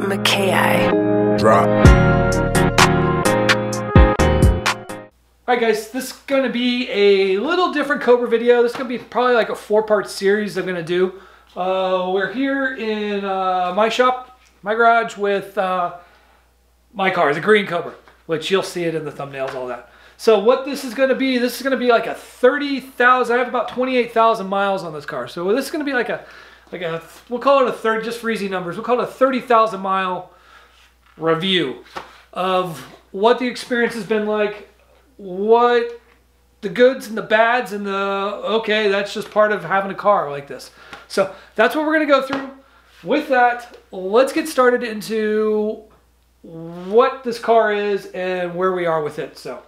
McKay. Drop. Alright guys, this is going to be a little different Cobra video. This is going to be probably like a 4-part series I'm going to do. We're here in my shop, my garage with my car, the green Cobra, which you'll see it in the thumbnails, all that. So what this is going to be, like a 30,000, I have about 28,000 miles on this car. So this is going to be like a, we'll call it a 30, just for easy numbers, we'll call it a 30,000 mile review of what the experience has been like, what the goods and the bads and the, okay, that's just part of having a car like this. So that's what we're going to go through. With that, let's get started into what this car is and where we are with it. So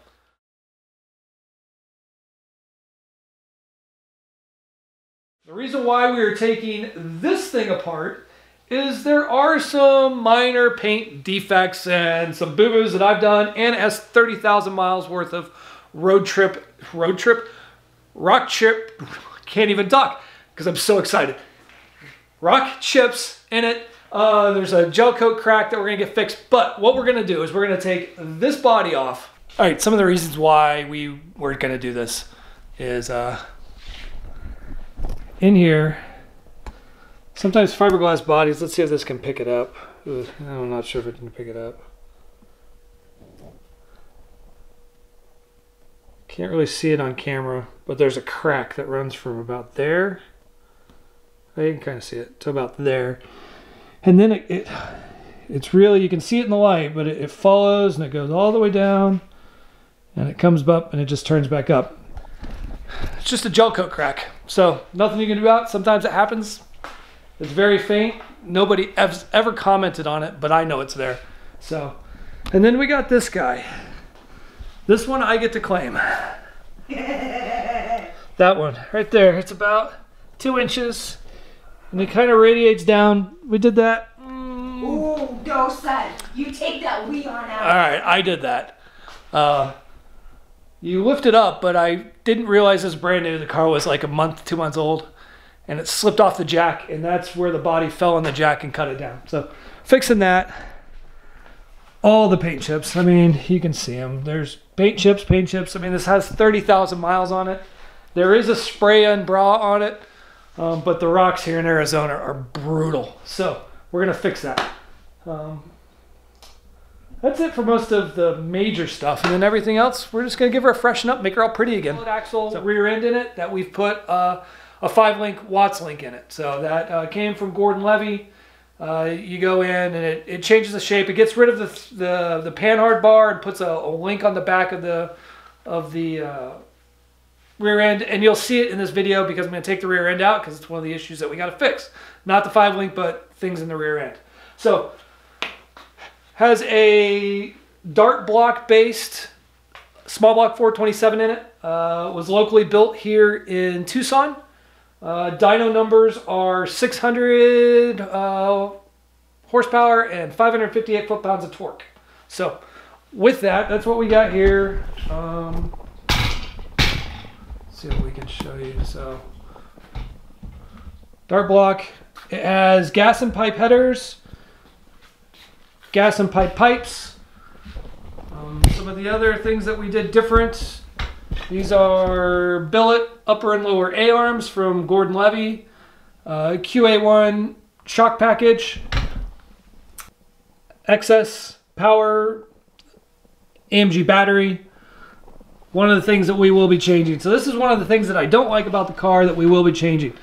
the reason why we are taking this thing apart is there are some minor paint defects and some boo-boos that I've done, and it has 30,000 miles worth of rock chip, can't even talk because I'm so excited. Rock chips in it. There's a gel coat crack that we're gonna get fixed, but what we're gonna do is we're gonna take this body off. All right, some of the reasons why we were gonna do this is in here, sometimes fiberglass bodies, let's see if this can pick it up. Ooh, I'm not sure if it can pick it up. Can't really see it on camera, but there's a crack that runs from about there. You can kind of see it to about there. And then it's really, you can see it in the light, but it follows and it goes all the way down and it comes up and it just turns back up. It's just a gel coat crack. So nothing you can do about it. Sometimes it happens. It's very faint. Nobody ever commented on it, but I know it's there. So, and then we got this guy. This one I get to claim. That one right there. It's about 2 inches and it kind of radiates down. We did that. Ooh, no son. You take that wee on out. All right, I did that. You lift it up, but I didn't realize it was brand new. The car was like a month, 2 months old, and it slipped off the jack, and that's where the body fell on the jack and cut it down. So fixing that. All the paint chips, I mean, you can see them. There's paint chips. I mean, this has 30,000 miles on it. There is a spray-on bra on it, but the rocks here in Arizona are brutal. So we're gonna fix that. That's it for most of the major stuff, and then everything else, we're just gonna give her a freshen up, make her all pretty again. Axle rear end in it that we've put a 5-link Watts link in it. So that came from Gordon Levy. You go in and it changes the shape. It gets rid of the panhard bar and puts a link on the back of the rear end, and you'll see it in this video because I'm going to take the rear end out because it's one of the issues that we got to fix. Not the 5-link, but things in the rear end. So has a dart block based small block 427 in it. Was locally built here in Tucson. Dyno numbers are 600 horsepower and 558 foot-pounds of torque. So with that, that's what we got here. Let's see what we can show you. So dart block, it has gas and pipe headers, gas and pipe pipes. Some of the other things that we did different, these are billet upper and lower A-arms from Gordon Levy, QA1 shock package, excess power, AMG battery. One of the things that we will be changing. So this is one of the things that I don't like about the car that we will be changing.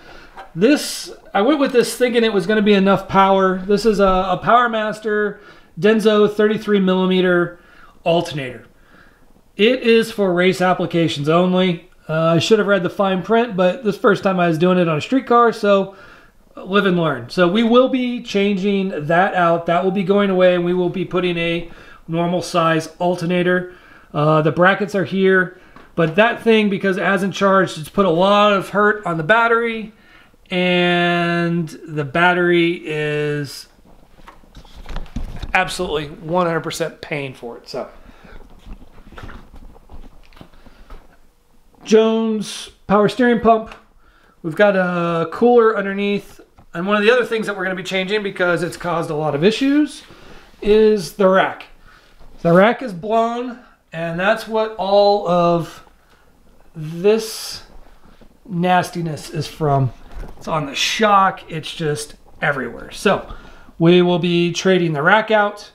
This, I went with this thinking it was going to be enough power. This is a PowerMaster Denso 33 millimeter alternator. It is for race applications only. I should have read the fine print, but this first time I was doing it on a street car, so live and learn. So we will be changing that out. That will be going away, and we will be putting a normal size alternator. The brackets are here, but that thing, because it hasn't charged, it's put a lot of hurt on the battery, and the battery is absolutely 100% paying for it. So Jones power steering pump. We've got a cooler underneath And one of the other things that we're going to be changing, because it's caused a lot of issues, is the rack. The rack is blown, and that's what all of this nastiness is from. It's on the shock. It's just everywhere. So we will be trading the rack out.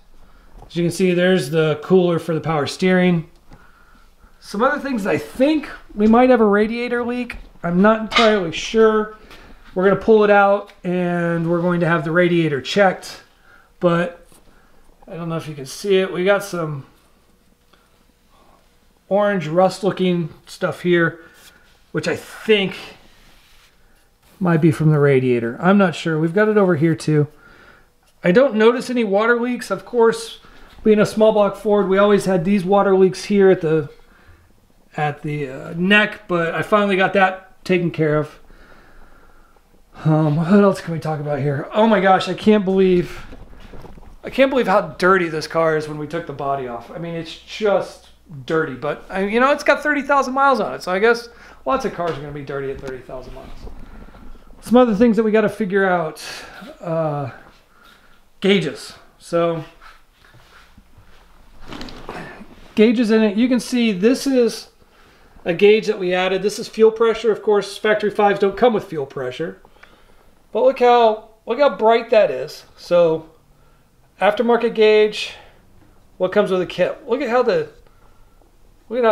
As you can see, there's the cooler for the power steering. Some other things, I think we might have a radiator leak. I'm not entirely sure. We're going to pull it out and we're going to have the radiator checked, but I don't know if you can see it. We got some orange rust looking stuff here, which I think might be from the radiator. I'm not sure. We've got it over here too. I don't notice any water leaks. Of course, being a small block Ford, we always had these water leaks here at the neck, but I finally got that taken care of. What else can we talk about here? Oh my gosh, I can't believe how dirty this car is when we took the body off. I mean, it's just dirty, but you know, it's got 30,000 miles on it, so I guess lots of cars are going to be dirty at 30,000 miles. Some other things that we got to figure out, gauges. So gauges in it, you can see this is a gauge that we added. This is fuel pressure. Of course, Factory 5s don't come with fuel pressure, but look how bright that is. So aftermarket gauge, what comes with a kit. Look at how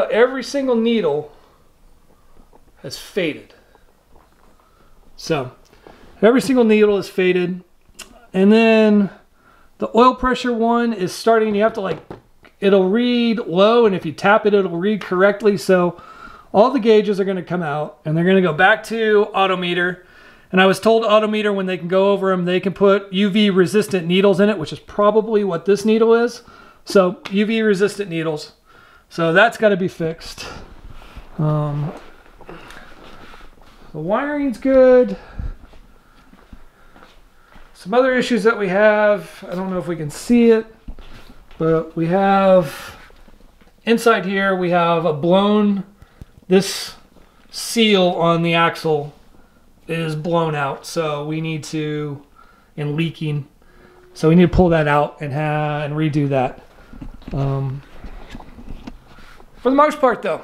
every single needle has faded. So every single needle is faded. And then the oil pressure one is starting, you have to it'll read low, and if you tap it, it'll read correctly. So all the gauges are going to come out and they're going to go back to Autometer. And I was told Autometer, when they can go over them, they can put UV resistant needles in it, which is probably what this needle is. So UV resistant needles. So that's got to be fixed. The wiring's good. Some other issues that we have, I don't know if we can see it, but we have inside here, we have a blown, this seal on the axle is blown out, so we need to, and leaking, so we need to pull that out and redo that. For the most part though,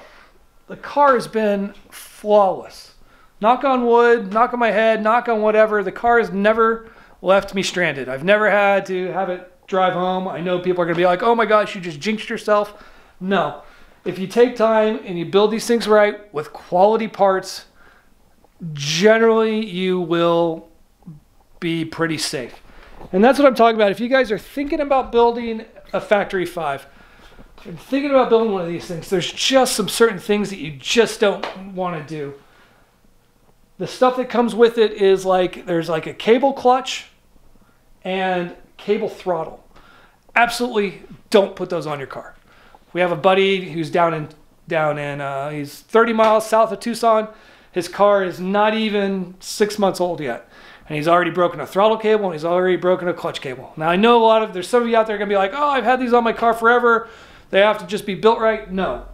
the car has been flawless. Knock on wood, knock on my head, knock on whatever, the car has never left me stranded. I've never had to have it drive home. I know people are going to be like, oh my gosh, you just jinxed yourself. No. If you take time and you build these things right with quality parts, generally you will be pretty safe. And that's what I'm talking about. If you guys are thinking about building a Factory 5, and thinking about building one of these things, there's just some certain things that you just don't want to do. The stuff that comes with it is there's a cable clutch and cable throttle. Absolutely don't put those on your car. We have a buddy who's down in he's 30 miles south of Tucson. His car is not even 6 months old yet. And he's already broken a throttle cable and he's already broken a clutch cable. Now I know there's some of you out there going to be like, oh, I've had these on my car forever. They have to just be built right. No.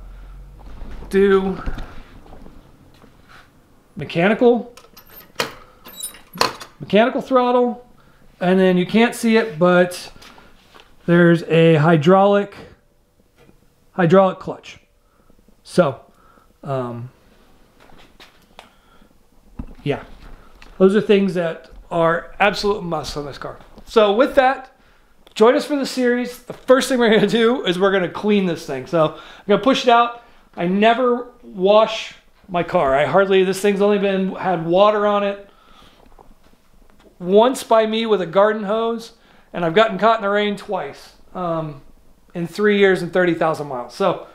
Do mechanical throttle, and then you can't see it, but there's a hydraulic clutch. So, yeah, those are things that are absolute musts on this car. So with that, join us for the series. The first thing we're going to do is we're going to clean this thing. So I'm going to push it out. I never wash my car. This thing's only had water on it once by me with a garden hose, and I've gotten caught in the rain twice in 3 years and 30,000 miles. So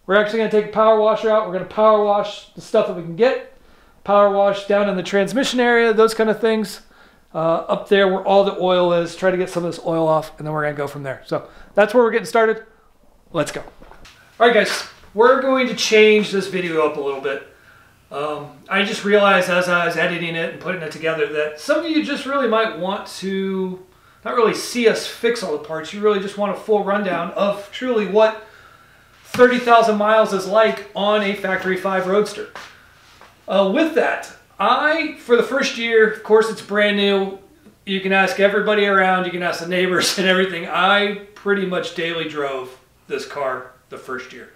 we're actually going to take a power washer out. We're going to power wash the stuff that we can get, power wash down in the transmission area, those kind of things, up there where all the oil is, try to get some of this oil off, and then we're going to go from there. So that's where we're getting started. Let's go. All right, guys, we're going to change this video up a little bit. I just realized as I was editing it and putting it together that some of you just really might want to not really see us fix all the parts. You really just want a full rundown of truly what 30,000 miles is like on a Factory 5 Roadster. With that, for the first year, of course it's brand new, you can ask everybody around, you can ask the neighbors and everything. I pretty much daily drove this car the first year.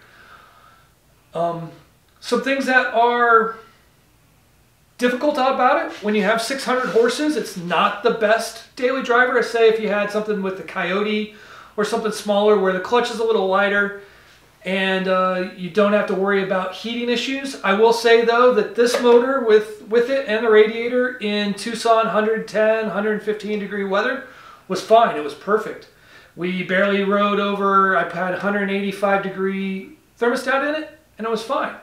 Some things that are difficult about it, when you have 600 horses, it's not the best daily driver. I say if you had something with the Coyote or something smaller where the clutch is a little lighter and you don't have to worry about heating issues. I will say though that this motor with it and the radiator in Tucson 110, 115 degree weather was fine. It was perfect. We barely rode over, I had 185 degree thermostat in it and it was fine.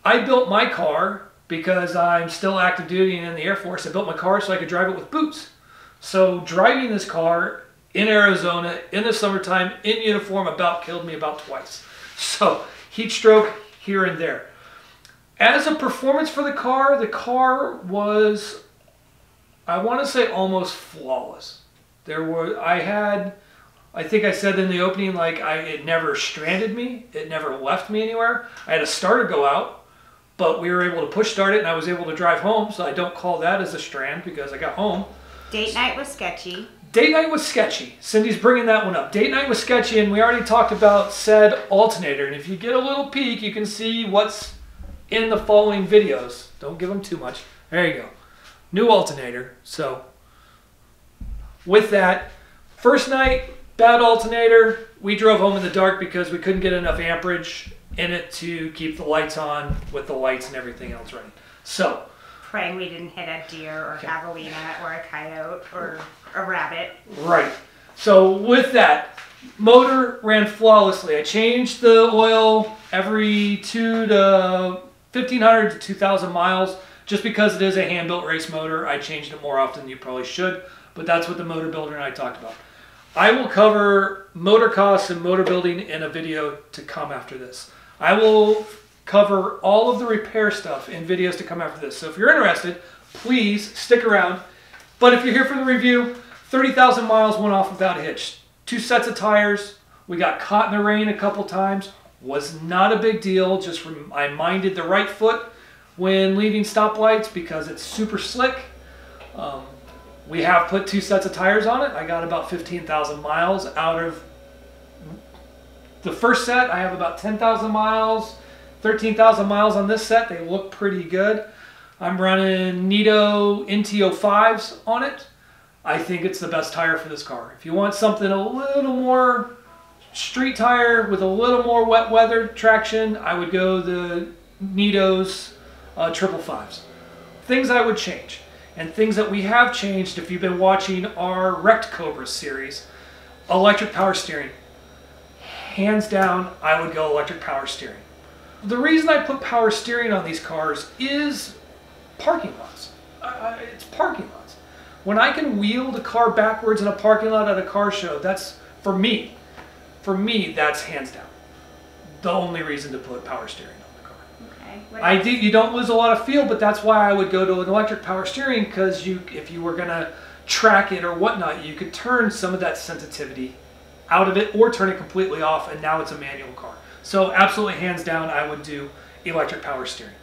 I built my car because I'm still active duty and in the Air Force. I built my car so I could drive it with boots. So driving this car in Arizona in the summertime in uniform about killed me about twice. So heat stroke here and there. As a performance for the car was, I want to say, almost flawless. I think I said in the opening, like it never stranded me. It never left me anywhere. I had a starter go out, but we were able to push start it and I was able to drive home. So I don't call that as a strand because I got home. Date night was sketchy. Date night was sketchy. Cindy's bringing that one up. Date night was sketchy, and we already talked about said alternator. And if you get a little peek, you can see what's in the following videos. Don't give them too much. There you go. New alternator. So with that, first night, bad alternator. We drove home in the dark because we couldn't get enough amperage in it to keep the lights on with the lights and everything else running. So praying we didn't hit a deer or javelina or a coyote or a rabbit. Right. So with that, motor ran flawlessly. I changed the oil every 1,500 to 2,000 miles. Just because it is a hand-built race motor, I changed it more often than you probably should. But that's what the motor builder and I talked about. I will cover motor costs and motor building in a video to come after this. I will cover all of the repair stuff in videos to come after this. So if you're interested, please stick around. But if you're here for the review, 30,000 miles went off without a hitch. 2 sets of tires. We got caught in the rain a couple times. Was not a big deal. Just I minded the right foot when leaving stoplights because it's super slick. We have put 2 sets of tires on it. I got about 15,000 miles out of the first set. I have about 10,000 miles, 13,000 miles on this set. They look pretty good. I'm running Nitto NT05s on it. I think it's the best tire for this car. If you want something a little more street tire with a little more wet weather traction, I would go the Nitto's 555s. Things I would change, and things that we have changed if you've been watching our Wrecked Cobra series. Electric power steering. Hands down, I would go electric power steering. The reason I put power steering on these cars is parking lots. It's parking lots. When I can wheel the car backwards in a parking lot at a car show, that's, for me, that's hands down the only reason to put power steering on the car. Okay. You don't lose a lot of feel, but that's why I would go to an electric power steering, because if you were gonna track it or whatnot, you could turn some of that sensitivity out of it or turn it completely off, and now it's a manual car. So absolutely hands down, I would do electric power steering.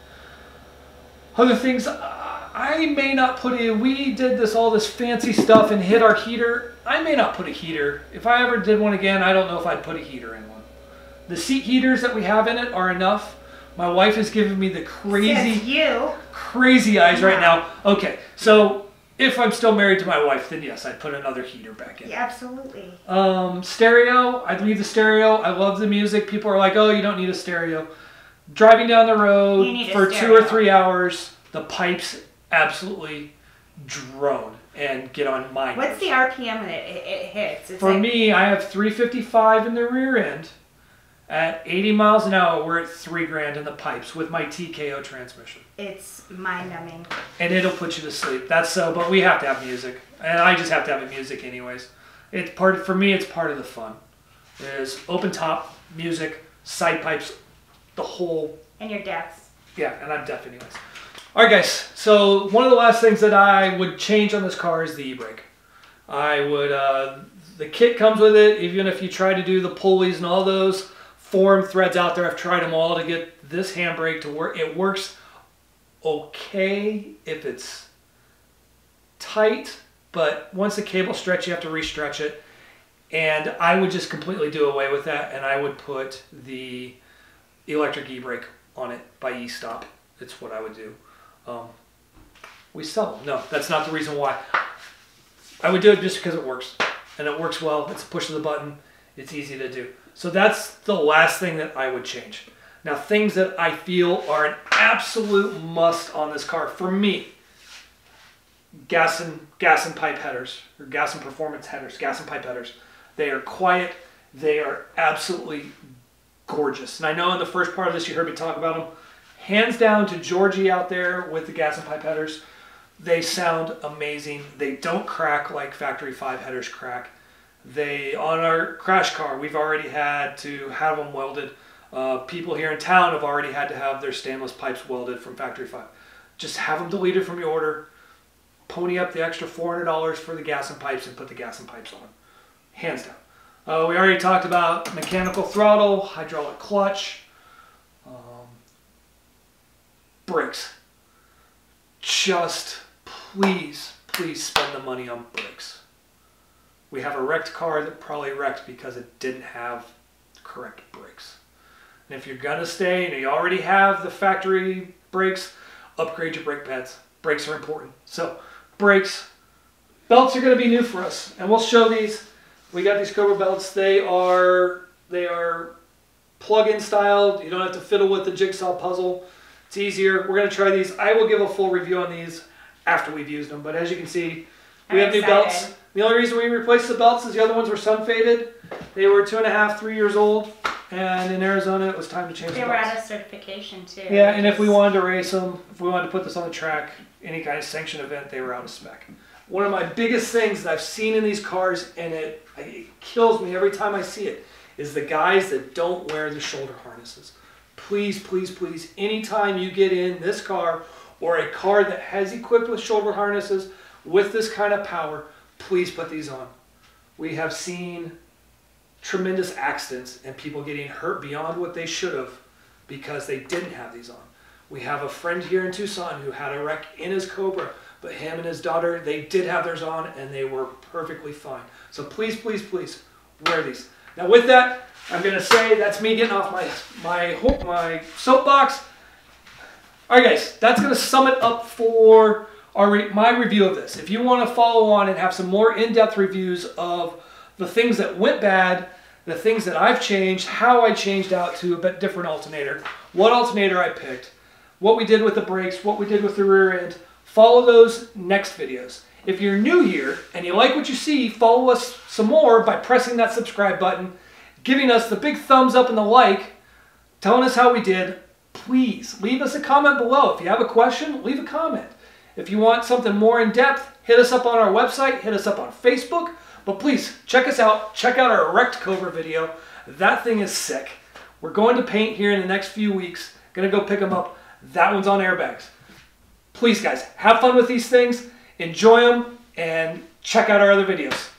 Other things, I may not put in, we did all this fancy stuff and hit our heater. I may not put a heater. If I ever did one again, I don't know if I'd put a heater in one. The seat heaters that we have in it are enough. My wife is giving me the crazy eyes right now. Okay, so if I'm still married to my wife, then yes, I'd put another heater back in. Yeah, absolutely. Stereo, I'd leave the stereo. I love the music. People are like, oh, you don't need a stereo. Driving down the road for 2 or 3 hours, the pipes absolutely drone and get on my nerves. What's the RPM when it hits? For me, I have 355 in the rear end. At 80 miles an hour, we're at $3,000 in the pipes with my TKO transmission. It's mind-numbing. And it'll put you to sleep. That's so, but we have to have music. And I just have to have music anyways. For me, it's part of the fun. There's open top, music, side pipes, the whole... And you're deaf. Yeah, and I'm deaf anyways. All right, guys. So one of the last things that I would change on this car is the e-brake. I would... the kit comes with it, even if you try to do the pulleys and all those form threads out there. I've tried them all to get this handbrake to work. It works okay if it's tight but once the cable's stretched, you have to re-stretch it. And I would just completely do away with that, and I would put the electric e-brake on it by E-Stopp. It's what I would do. We sell them. No, that's not the reason why. I would do it just because it works. And it works well. It's a push of the button. It's easy to do. So that's the last thing that I would change. Now, things that I feel are an absolute must on this car, for me, gas and pipe headers, or gas and performance headers, gas and pipe headers. They are quiet. They are absolutely gorgeous. And I know in the first part of this you heard me talk about them. Hands down to Georgie out there with the gas and pipe headers. They sound amazing. They don't crack like Factory 5 headers crack. On our crash car, we've already had to have them welded. People here in town have already had to have their stainless pipes welded from Factory 5. Just have them deleted from your order. Pony up the extra $400 for the gas and pipes and put the gas and pipes on. Hands down. We already talked about mechanical throttle, hydraulic clutch, brakes. Just please spend the money on brakes. We have a wrecked car that probably wrecked because it didn't have correct brakes. And if you're gonna stay and you already have the factory brakes, upgrade your brake pads. Brakes are important. So brakes, belts are gonna be new for us, and we'll show these. We got these Cobra belts. They are plug-in styled. You don't have to fiddle with the jigsaw puzzle. It's easier. We're gonna try these. I will give a full review on these after we've used them. But as you can see, we have new belts. The only reason we replaced the belts is the other ones were sun faded. They were 2.5, 3 years old. And in Arizona, it was time to change the belts. They were out of certification too. Yeah, and if we wanted to race them, if we wanted to put this on the track, any kind of sanctioned event, they were out of spec. One of my biggest things that I've seen in these cars, and it kills me every time I see it, is the guys that don't wear the shoulder harnesses. Please, please, please, anytime you get in this car or a car that has equipped with shoulder harnesses with this kind of power, please put these on. We have seen tremendous accidents and people getting hurt beyond what they should have because they didn't have these on. We have a friend here in Tucson who had a wreck in his Cobra, but him and his daughter, they did have theirs on and they were perfectly fine. So please, please, please wear these. Now with that, I'm going to say that's me getting off my soapbox. All right, guys, that's going to sum it up for my review of this. If you want to follow on and have some more in-depth reviews of the things that went bad, the things that I've changed, how I changed out to a bit different alternator, what alternator I picked, what we did with the brakes, what we did with the rear end, follow those next videos. If you're new here and you like what you see, follow us some more by pressing that subscribe button, giving us the big thumbs up and the like, telling us how we did. Please leave us a comment below. If you have a question, leave a comment. If you want something more in depth, hit us up on our website, hit us up on Facebook. But please, check us out. Check out our wrecked Cobra video. That thing is sick. We're going to paint here in the next few weeks. Gonna go pick them up. That one's on airbags. Please, guys, have fun with these things. Enjoy them and check out our other videos.